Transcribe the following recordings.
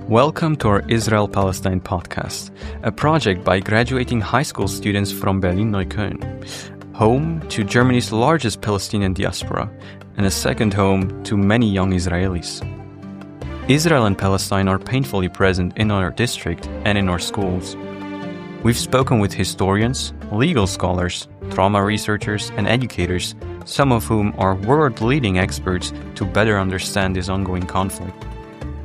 Welcome to our Israel-Palestine podcast, a project by graduating high school students from Berlin-Neukölln, home to Germany's largest Palestinian diaspora, and a second home to many young Israelis. Israel and Palestine are painfully present in our district and in our schools. We've spoken with historians, legal scholars, trauma researchers, and educators, some of whom are world-leading experts to better understand this ongoing conflict.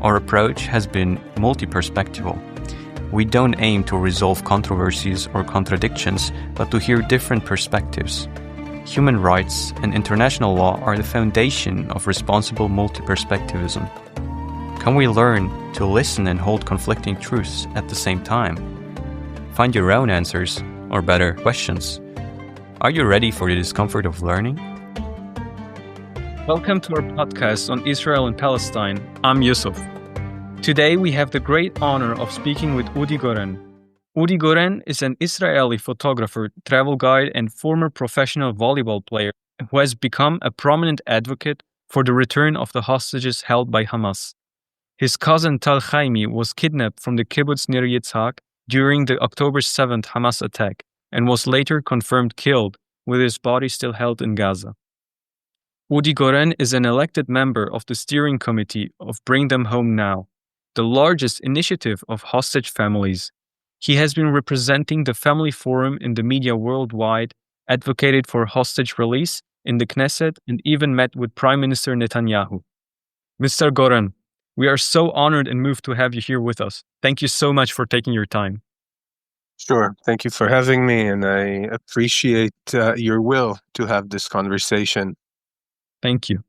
Our approach has been multi-perspectival. We don't aim to resolve controversies or contradictions, but to hear different perspectives. Human rights and international law are the foundation of responsible multi-perspectivism. Can we learn to listen and hold conflicting truths at the same time? Find your own answers, or better, questions. Are you ready for the discomfort of learning? Welcome to our podcast on Israel and Palestine. I'm Yusuf. Today we have the great honor of speaking with Udi Goren. Udi Goren is an Israeli photographer, travel guide, and former professional volleyball player who has become a prominent advocate for the return of the hostages held by Hamas. His cousin Tal Haimi was kidnapped from the Kibbutz Nir Yitzhak during the October 7th Hamas attack and was later confirmed killed, with his body still held in Gaza. Udi Goren is an elected member of the steering committee of Bring Them Home Now, the largest initiative of hostage families. He has been representing the Family Forum in the media worldwide, advocated for hostage release in the Knesset, and even met with Prime Minister Netanyahu. Mr. Goren, we are so honored and moved to have you here with us. Thank you so much for taking your time. Sure. Thank you for having me, and I appreciate your will to have this conversation. Thank you.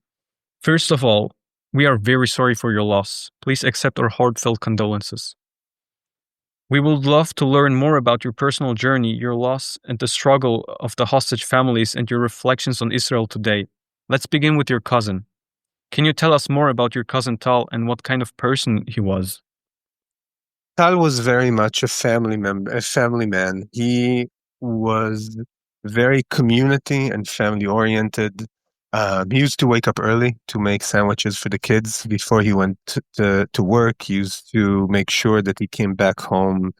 First of all, we are very sorry for your loss. Please accept our heartfelt condolences. We would love to learn more about your personal journey, your loss, and the struggle of the hostage families and your reflections on Israel today. Let's begin with your cousin. Can you tell us more about your cousin Tal and what kind of person he was? Tal was very much a family man. He was very community and family oriented. He used to wake up early to make sandwiches for the kids before he went to work. He used to make sure that he came back home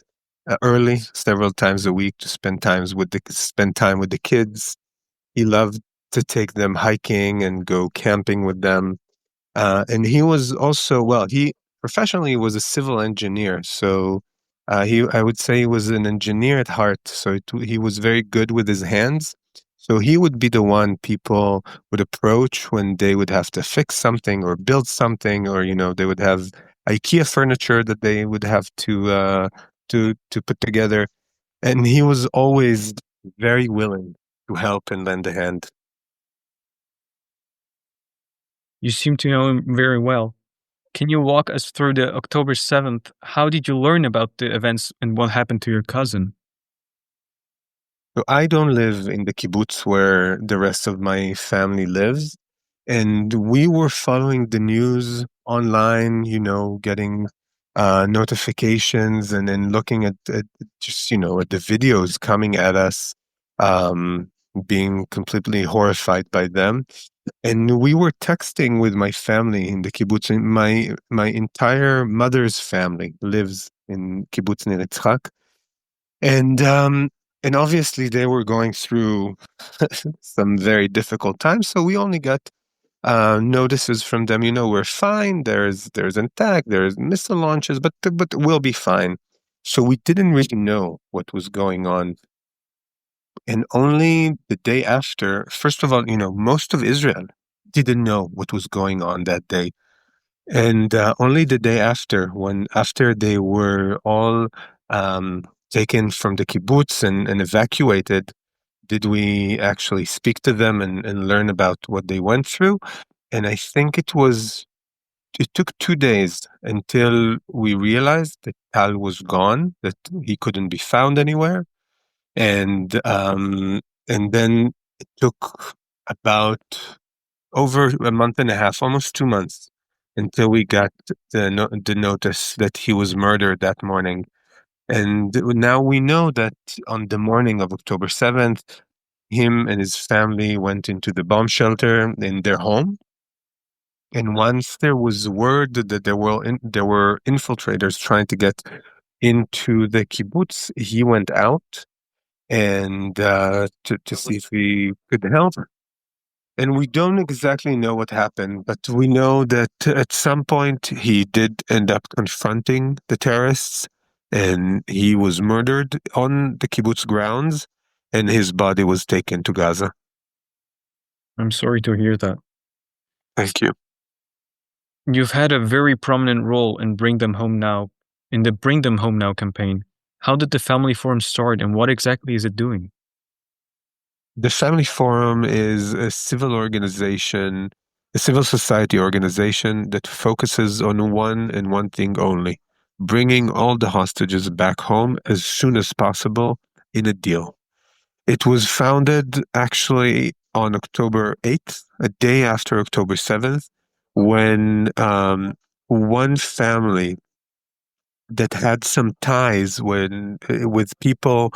early, several times a week, to spend time with the kids. He loved to take them hiking and go camping with them. And he was also, he professionally was a civil engineer. So I would say he was an engineer at heart. So he was very good with his hands. So he would be the one people would approach when they would have to fix something or build something, or, they would have IKEA furniture that they would have to put together. And he was always very willing to help and lend a hand. You seem to know him very well. Can you walk us through the October 7th? How did you learn about the events and what happened to your cousin? So I don't live in the kibbutz where the rest of my family lives. And we were following the news online, getting notifications and then looking at the videos coming at us, being completely horrified by them. And we were texting with my family in the kibbutz. My entire mother's family lives in Kibbutz Nir Yitzhak. And obviously they were going through some very difficult times. So we only got notices from them, we're fine. There's an attack, there's missile launches, but we'll be fine. So we didn't really know what was going on. And only the day after, first of all, most of Israel didn't know what was going on that day. And only the day after, after they were all taken from the kibbutz and evacuated, did we actually speak to them and learn about what they went through. And I think it took 2 days until we realized that Tal was gone, that he couldn't be found anywhere. And then it took about over a month and a half, almost 2 months, until we got the notice that he was murdered that morning. And now we know that on the morning of October 7th, him and his family went into the bomb shelter in their home. And once there was word that there were infiltrators trying to get into the kibbutz, he went out and to see if he could help. And we don't exactly know what happened, but we know that at some point he did end up confronting the terrorists, and he was murdered on the kibbutz grounds, and his body was taken to Gaza. I'm sorry to hear that. Thank you. You've had a very prominent role in Bring Them Home Now, in the Bring Them Home Now campaign. How did the Family Forum start, and what exactly is it doing? The Family Forum is a civil organization, a civil society organization that focuses on one thing only: bringing all the hostages back home as soon as possible in a deal. It was founded actually on October 8th, a day after October 7th, when one family that had some ties with people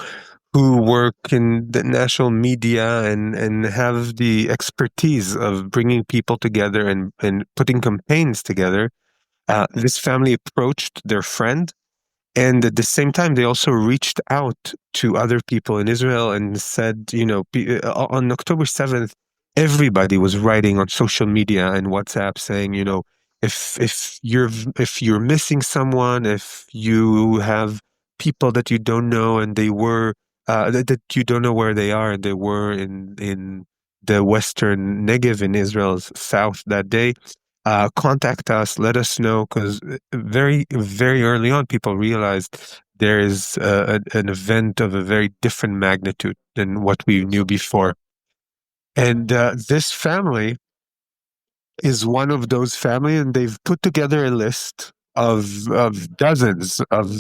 who work in the national media and have the expertise of bringing people together and putting campaigns together. This family approached their friend, and at the same time, they also reached out to other people in Israel and said, on October 7th, everybody was writing on social media and WhatsApp saying, if you're missing someone, if you have people that you don't know and they were that you don't know where they are and they were in the Western Negev in Israel's south that day, contact us, let us know, because very, very early on, people realized there is an event of a very different magnitude than what we knew before. And this family is one of those families, and they've put together a list of dozens of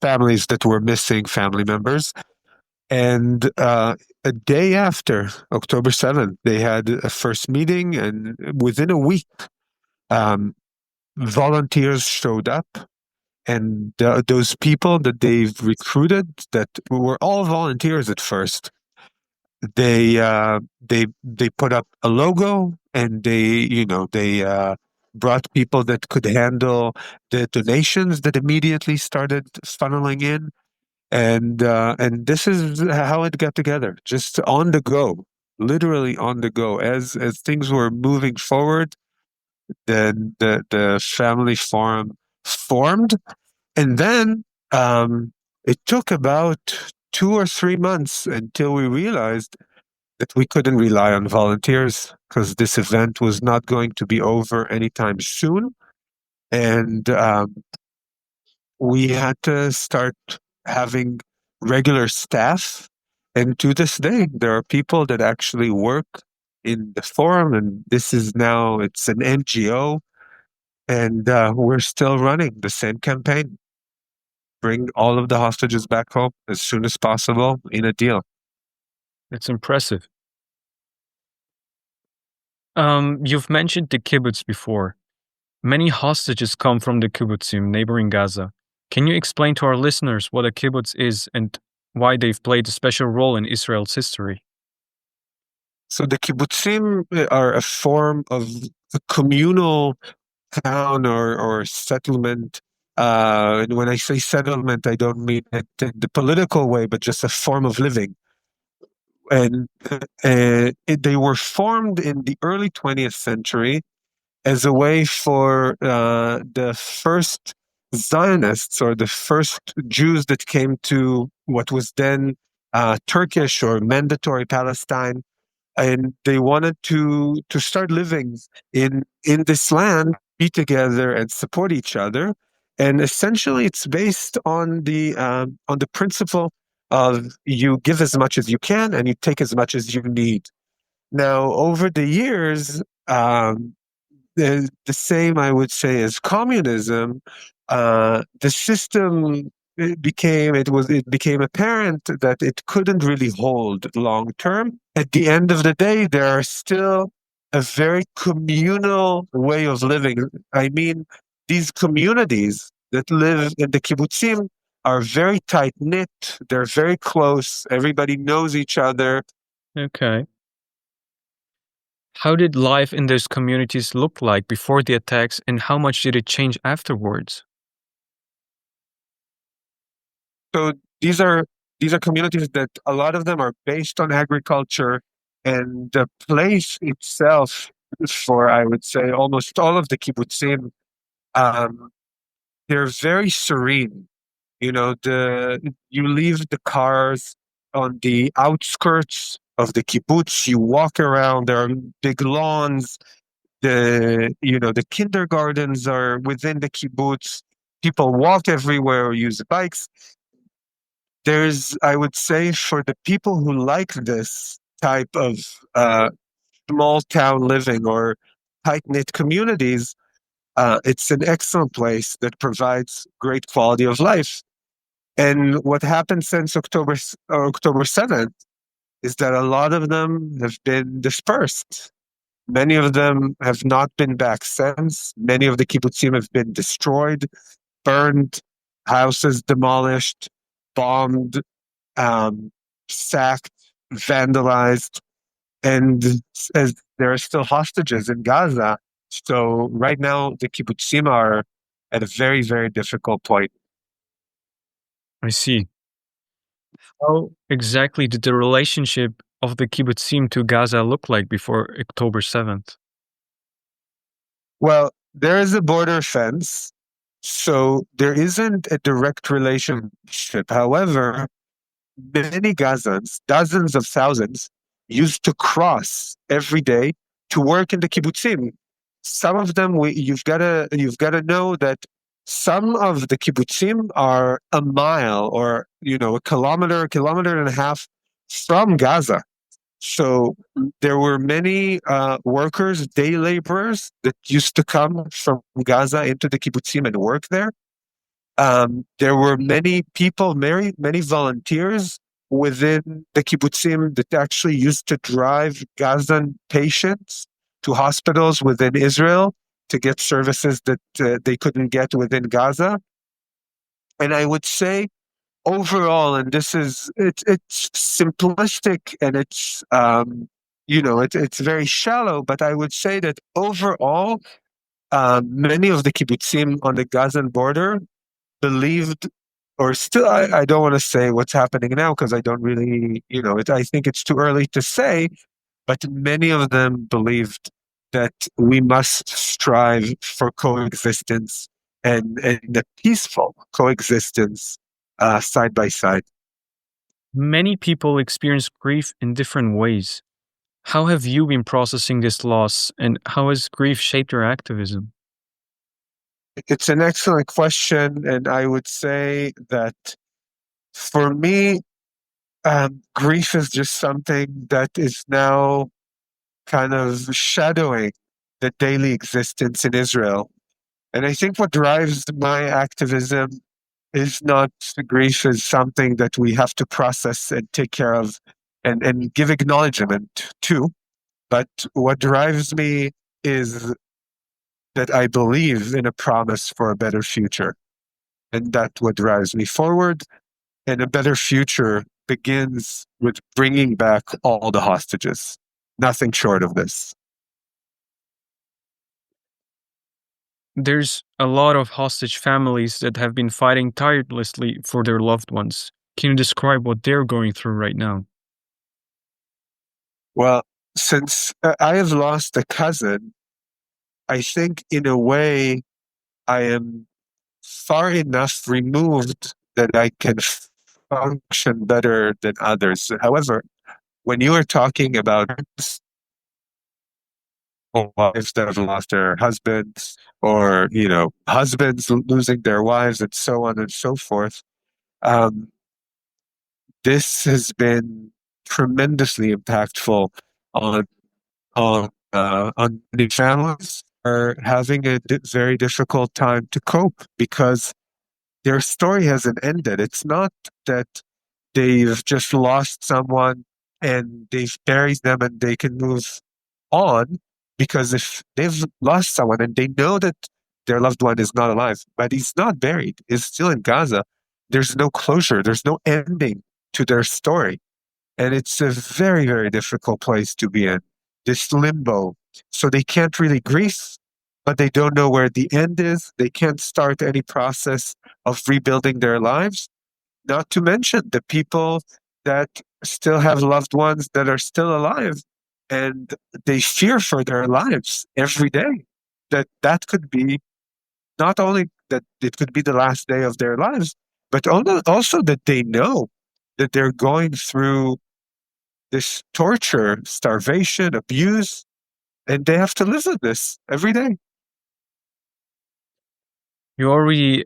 families that were missing family members. And a day after October 7th, they had a first meeting, and within a week, volunteers showed up, and those people that they've recruited, that were all volunteers at first, they put up a logo, and they brought people that could handle the donations that immediately started funneling in, and this is how it got together, just on the go, literally on the go, as things were moving forward. Then the family forum formed, and then it took about 2 or 3 months until we realized that we couldn't rely on volunteers, because this event was not going to be over anytime soon, and we had to start having regular staff. And to this day, there are people that actually work in the forum, and it's an NGO. And we're still running the same campaign: bring all of the hostages back home as soon as possible in a deal. It's impressive. You've mentioned the kibbutz before. Many hostages come from the kibbutzim neighboring Gaza. Can you explain to our listeners what a kibbutz is and why they've played a special role in Israel's history? So the kibbutzim are a form of a communal town or settlement. And when I say settlement, I don't mean it in the political way, but just a form of living. And they were formed in the early 20th century as a way for the first Zionists, or the first Jews that came to what was then Turkish or mandatory Palestine, and they wanted to start living in this land, be together and support each other. And essentially, it's based on the principle of you give as much as you can and you take as much as you need. Now, over the years, the same, I would say, as communism, the system it became apparent that it couldn't really hold long term. At the end of the day, there are still a very communal way of living. I mean, these communities that live in the kibbutzim are very tight knit. They're very close. Everybody knows each other. Okay. How did life in those communities look like before the attacks, and how much did it change afterwards? So these are communities that a lot of them are based on agriculture, and the place itself, for I would say almost all of the kibbutzim, um, they're very serene. You leave the cars on the outskirts of the kibbutz. You walk around. There are big lawns. The kindergartens are within the kibbutz. People walk everywhere or use bikes. I would say, for the people who like this type of small town living or tight knit communities, it's an excellent place that provides great quality of life. And what happened since October 7th is that a lot of them have been dispersed. Many of them have not been back since. Many of the kibbutzim have been destroyed, burned, houses demolished, bombed, sacked, vandalized, and as there are still hostages in Gaza. So right now, the kibbutzim are at a very, very difficult point. I see. How exactly did the relationship of the kibbutzim to Gaza look like before October 7th? Well, there is a border fence, so there isn't a direct relationship. However, many Gazans, dozens of thousands, used to cross every day to work in the kibbutzim. Some of them, you've got to know that some of the kibbutzim are a mile or a kilometer and a half from Gaza. So there were many workers, day laborers that used to come from Gaza into the kibbutzim and work there. There were many people, many volunteers within the kibbutzim that actually used to drive Gazan patients to hospitals within Israel to get services that they couldn't get within Gaza. And I would say overall, and it's simplistic and it's very shallow, but I would say that overall, many of the kibbutzim on the Gazan border believed, or still, I don't want to say what's happening now because I don't really, I think it's too early to say, but many of them believed that we must strive for coexistence and a peaceful coexistence side by side. Many people experience grief in different ways. How have you been processing this loss, and how has grief shaped your activism? It's an excellent question, and I would say that for me, grief is just something that is now kind of shadowing the daily existence in Israel. And I think what drives my activism is not grief as something that we have to process and take care of and give acknowledgement to. But what drives me is that I believe in a promise for a better future. And that's what drives me forward. And a better future begins with bringing back all the hostages. Nothing short of this. There's a lot of hostage families that have been fighting tirelessly for their loved ones. Can you describe what they're going through right now? Well, since I have lost a cousin, I think in a way I am far enough removed that I can function better than others. However, when you are talking about wives that have lost their husbands, or husbands losing their wives, and so on and so forth, this has been tremendously impactful on the families are having a very difficult time to cope because their story hasn't ended. It's not that they've just lost someone and they've buried them and they can move on, because if they've lost someone and they know that their loved one is not alive, but he's not buried, he's still in Gaza, there's no closure, there's no ending to their story. And it's a very, very difficult place to be in. this limbo. So they can't really grieve, but they don't know where the end is. They can't start any process of rebuilding their lives. Not to mention the people that still have loved ones that are still alive, and they fear for their lives every day. That could be not only that it could be the last day of their lives, but also that they know that they're going through this torture, starvation, abuse, and they have to live with this every day. You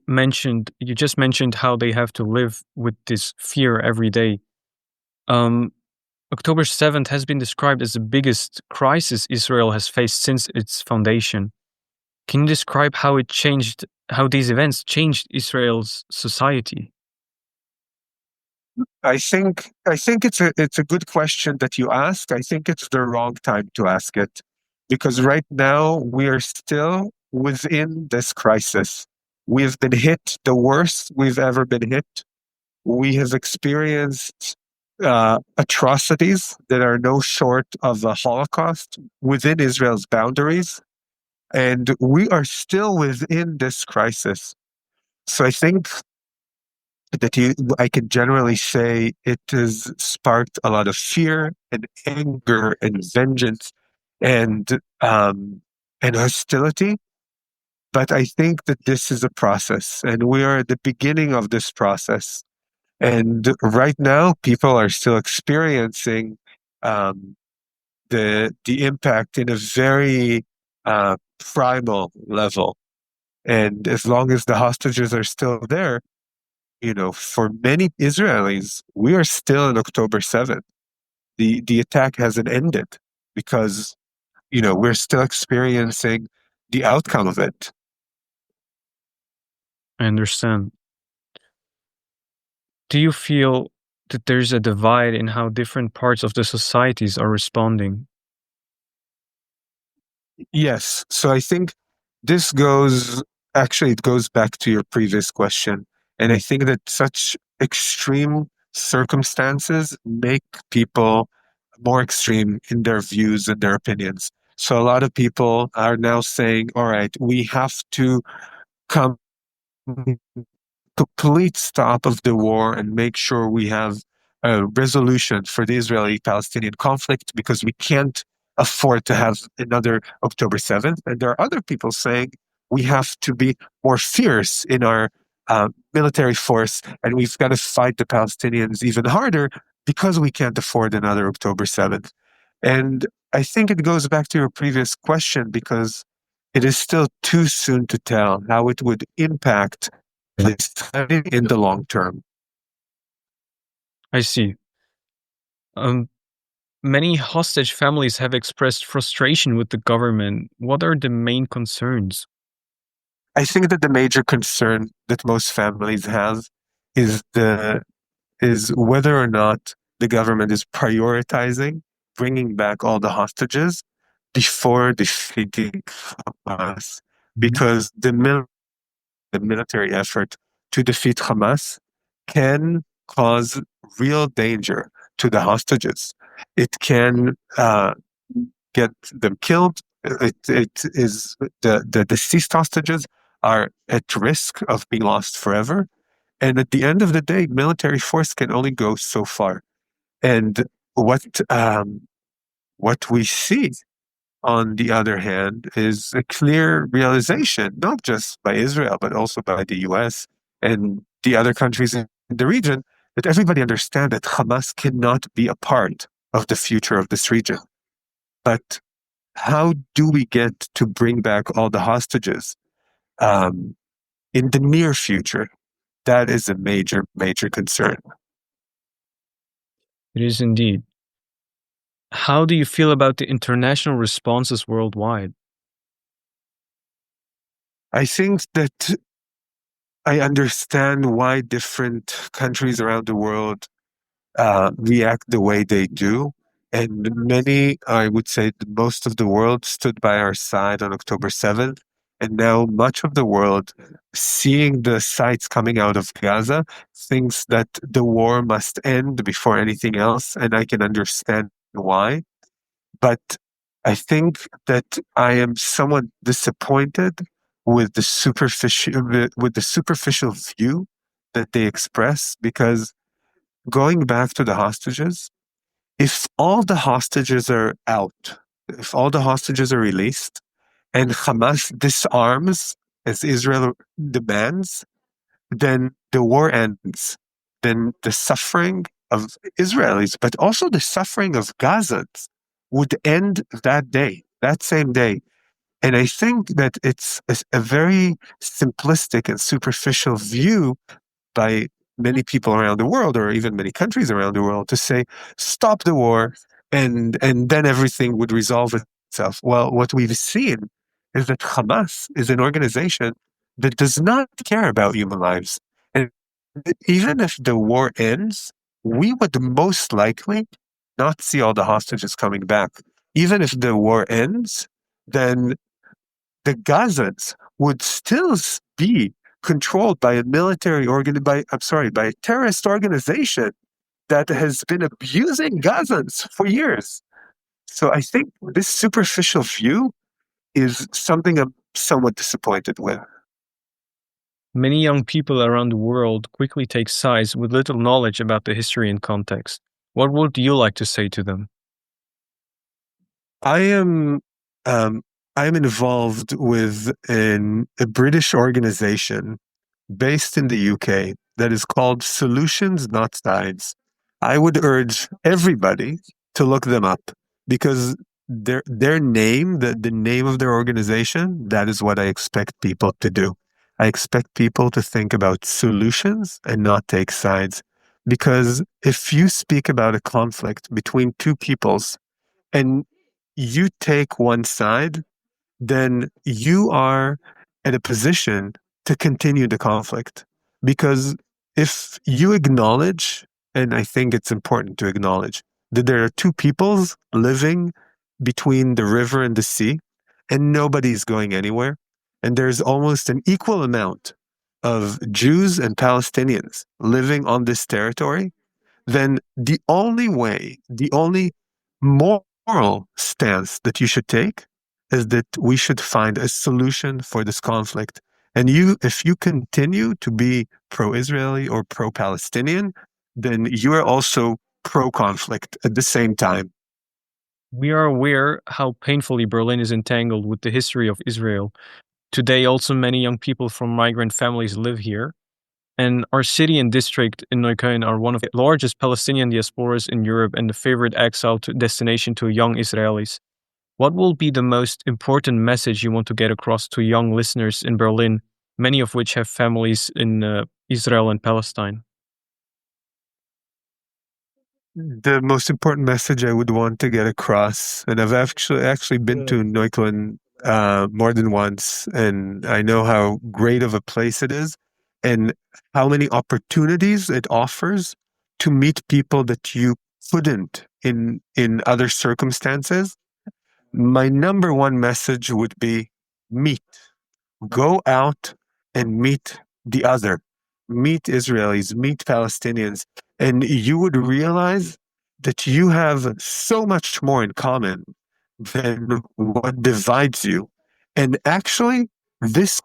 just mentioned how they have to live with this fear every day. October 7th has been described as the biggest crisis Israel has faced since its foundation. Can you describe how these events changed Israel's society? I think it's a good question that you ask. I think it's the wrong time to ask it, because right now we are still within this crisis. We have been hit the worst we've ever been hit. We have experienced atrocities that are no short of a Holocaust within Israel's boundaries, and we are still within this crisis. So I think that I can generally say it has sparked a lot of fear and anger and vengeance and hostility. But I think that this is a process, and we are at the beginning of this process. And right now, people are still experiencing the impact in a very primal level. And as long as the hostages are still there, for many Israelis, we are still on October 7th. The attack hasn't ended because, we're still experiencing the outcome of it. I understand. Do you feel that there's a divide in how different parts of the societies are responding? Yes. So I think it goes back to your previous question. And I think that such extreme circumstances make people more extreme in their views and their opinions. So a lot of people are now saying, all right, we have to come complete stop of the war and make sure we have a resolution for the Israeli-Palestinian conflict, because we can't afford to have another October 7th. And there are other people saying we have to be more fierce in our military force, and we've got to fight the Palestinians even harder because we can't afford another October 7th. And I think it goes back to your previous question, because it is still too soon to tell how it would impact in the long term. I see. Many hostage families have expressed frustration with the government. What are the main concerns? I think that the major concern that most families have is whether or not the government is prioritizing bringing back all the hostages before defeating Hamas, because the military effort to defeat Hamas can cause real danger to the hostages. It can get them killed. It is the deceased hostages are at risk of being lost forever. And at the end of the day, military force can only go so far. And what we see, on the other hand, is a clear realization, not just by Israel, but also by the US and the other countries in the region, that everybody understands that Hamas cannot be a part of the future of this region. But how do we get to bring back all the hostages in the near future? That is a major, major concern. It is indeed. How do you feel about the international responses worldwide? I think that I understand why different countries around the world react the way they do. And many, I would say most of the world, stood by our side on October 7th. And now much of the world, seeing the sights coming out of Gaza, thinks that the war must end before anything else. And I can understand why. But I think that I am somewhat disappointed with the superficial view that they express, because going back to the hostages, if all the hostages are out, if all the hostages are released, and Hamas disarms as Israel demands, then the war ends. Then the suffering of Israelis, but also the suffering of Gazans, would end that day, that same day. And I think that it's a very simplistic and superficial view by many people around the world, or even many countries around the world, to say, stop the war, and then everything would resolve itself. Well, what we've seen is that Hamas is an organization that does not care about human lives. And even if the war ends, we would most likely not see all the hostages coming back. Even if the war ends, then the Gazans would still be controlled by a by a terrorist organization that has been abusing Gazans for years. So I think this superficial view is something I'm somewhat disappointed with. Many young people around the world quickly take sides with little knowledge about the history and context. What would you like to say to them? I am involved with a British organization based in the UK that is called Solutions Not Sides. I would urge everybody to look them up, because their name, the name of their organization, that is what I expect people to do. I expect people to think about solutions and not take sides. Because if you speak about a conflict between two peoples and you take one side, then you are at a position to continue the conflict. Because if you acknowledge, and I think it's important to acknowledge, that there are two peoples living between the river and the sea, and nobody's going anywhere, and there's almost an equal amount of Jews and Palestinians living on this territory, then the only moral stance that you should take is that we should find a solution for this conflict. And if you continue to be pro-Israeli or pro-Palestinian, then you are also pro-conflict at the same time. We are aware how painfully Berlin is entangled with the history of Israel. Today, also many young people from migrant families live here. And our city and district in Neukölln are one of the largest Palestinian diasporas in Europe and the favorite exile destination to young Israelis. What will be the most important message you want to get across to young listeners in Berlin, many of which have families in Israel and Palestine? The most important message I would want to get across, and I've actually been to Neukölln more than once, and I know how great of a place it is, and how many opportunities it offers to meet people that you couldn't in other circumstances. My number one message would be meet. Go out and meet the other. Meet Israelis, meet Palestinians, and you would realize that you have so much more in common than what divides you. And actually, this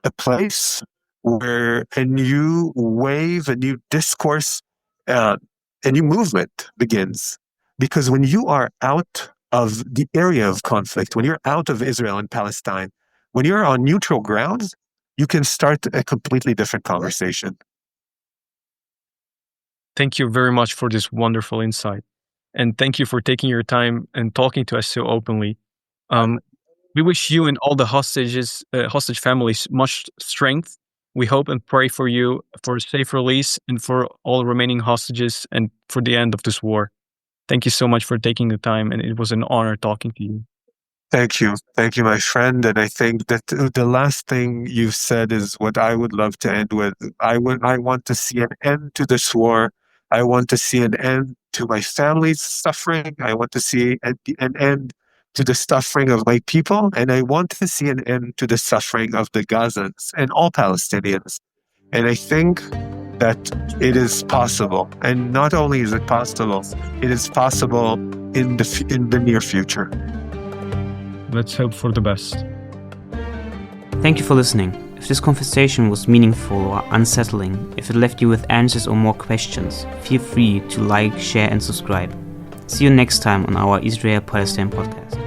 a place where a new wave, a new discourse, a new movement begins. Because when you are out of the area of conflict, when you're out of Israel and Palestine, when you're on neutral grounds, you can start a completely different conversation. Thank you very much for this wonderful insight. And thank you for taking your time and talking to us so openly. We wish you and all the hostage families much strength. We hope and pray for you for a safe release and for all remaining hostages and for the end of this war. Thank you so much for taking the time, and it was an honor talking to you. Thank you. Thank you, my friend. And I think that the last thing you've said is what I would love to end with. I want to see an end to this war. I want to see an end to my family's suffering. I want to see an end to the suffering of my people. And I want to see an end to the suffering of the Gazans and all Palestinians. And I think that it is possible. And not only is it possible in the near future. Let's hope for the best. Thank you for listening. If this conversation was meaningful or unsettling, if it left you with answers or more questions, feel free to like, share and subscribe. See you next time on our Israel-Palestine podcast.